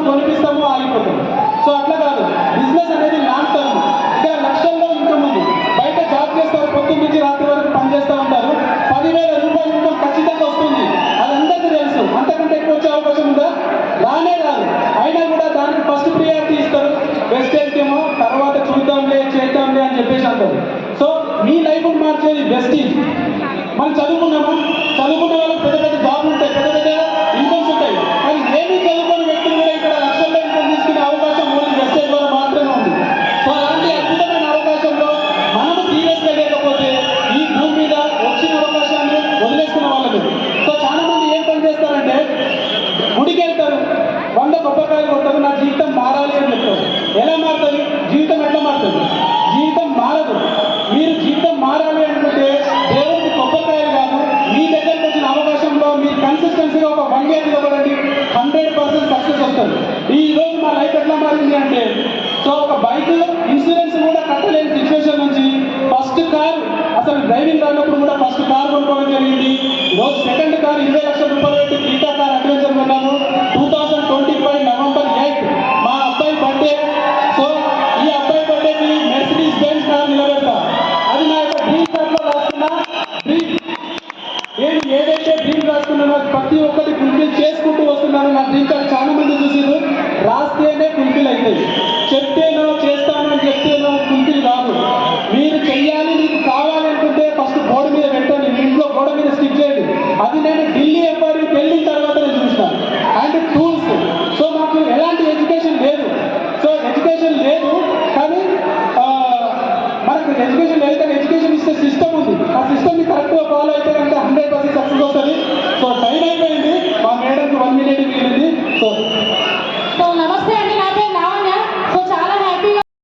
కొనిపిస్తాము ఆగిపోతాము. So అట్లా కాదు, business అనేది లాంగ్ టర్మ్. ఇక్కడ లక్షల్లో ఇన్కమ్ ఉంది. బయట జాబ్ చేస్తారు, పొద్దున్న నుంచి రాత్రి వరకు పనిచేస్తూ ఉంటారు. 10,000 రూపాయలు ఇన్కమ్ ఖచ్చితంగా వస్తుంది. అది అందరికీ తెలుసు. అంతకంటే ఎక్కువ వచ్చే అవకాశం ఉందా? రానే రాదు. అయినా కూడా దానికి ఫస్ట్ ప్రియారిటీ ఇస్తారు. వెస్టేజ్కి ఏమో తర్వాత చూద్దాంలే చేద్దాంలే అని చెప్పేసి అంటారు. సో మీ లైఫ్ మార్చేది వెస్టేజ్. మనం చదువుకున్నామా? చదువుకున్న వాళ్ళకి పెద్ద పెద్ద జాబ్లు ఉంటాయి, పెద్ద పెద్ద ఇన్కమ్స్ ఉంటాయి. కానీ ఏమీ చదువుకుని వ్యక్తులు కూడా ఇక్కడ లక్షల్లో ఇన్కమ్ తీసుకునే అవకాశం ఓన్లీ వెస్టేజ్ ద్వారా మాత్రమే ఉంది. సో అలాంటి అద్భుతమైన అవకాశంలో మనము సీరియస్గా లేకపోతే ఈ భూమి మీద వచ్చిన అవకాశాన్ని వదిలేసుకున్న వాళ్ళకి. సో చాలా మంది ఏం పని చేస్తారంటే గుడికి వెళ్తారు, 100 కొబ్బరికాయలు కొడతారు, నా జీవితం మారాలి అని చెప్తారు. ఎలా మారుతుంది? జీవితం ఎట్లా మారుతుంది? జీవితం మారదు. మీరు జీవితం మారాలి అనుకుంటే దేవుడికి కొబ్బరికాయలు కాదు, మీ దగ్గరికి వచ్చిన అవకాశంలో మీరు కన్సిస్టెన్సీగా ఒక 1 year నిలబడండి, 100% సక్సెస్ వస్తుంది. ఈ రోజు మా లైఫ్ ఎట్లా మారింది అంటే, సో ఒక బైక్ ఇన్సూరెన్స్ కూడా కట్టలేని సిచ్యువేషన్ నుంచి ఫస్ట్ కార్, అసలు డ్రైవింగ్ రానప్పుడు కూడా ఫస్ట్ కార్ కొనుక్కోవడం జరిగింది. ఈరోజు సెకండ్ కార్ 20 లక్షల రూపాయలు పెట్టి క్రీటా కార్ అడ్వెంచర్ కొన్నాను. 2025 November 8 మా అబ్బాయి బర్త్డే. సో ఈ అబ్బాయి బర్త్డేకి మెర్సిడీస్ బెంజ్ కార్ నిలబెడతా. అది నా యొక్క డ్రీమ్ కార్డ్లో రాసుకున్న డ్రీమ్. నేను ఏదైతే డ్రీమ్ రాసుకున్నానో ప్రతి ఒక్కటి ఫుల్ఫిల్ చేసుకుంటూ వస్తున్నాను. నా డ్రీమ్ కార్డ్ చాలా మంది చూసిరు. రాస్తేనే ఫుల్ఫిల్ అవుతుంది, చెప్తేనో చేస్తాను అని చెప్తేనో ఫుల్ఫిల్ కాదు. మీరు చెయ్యాలి, నీకు కావాలి అనుకుంటే ఫస్ట్ బోర్డు మీద పెట్టండి, మీ ఇంట్లో గోడ మీద స్టిక్ చేయండి. అది నేను ఢిల్లీ ఎంపైర్కి వెళ్ళిన తర్వాత నేను చూసినాను. And tools. సో మాకు ఎలాంటి ఎడ్యుకేషన్ లేదు. సో ఎడ్యుకేషన్ లేదు కానీ మనకు ఎడ్యుకేషన్ లేదు కానీ ఎడ్యుకేషన్ ఇస్తే సిస్టమ్ ఉంది. ఆ సిస్టమ్ని కరెక్ట్గా ఫాలో అయితే కనుక 100% సక్సెస్ వస్తుంది. సో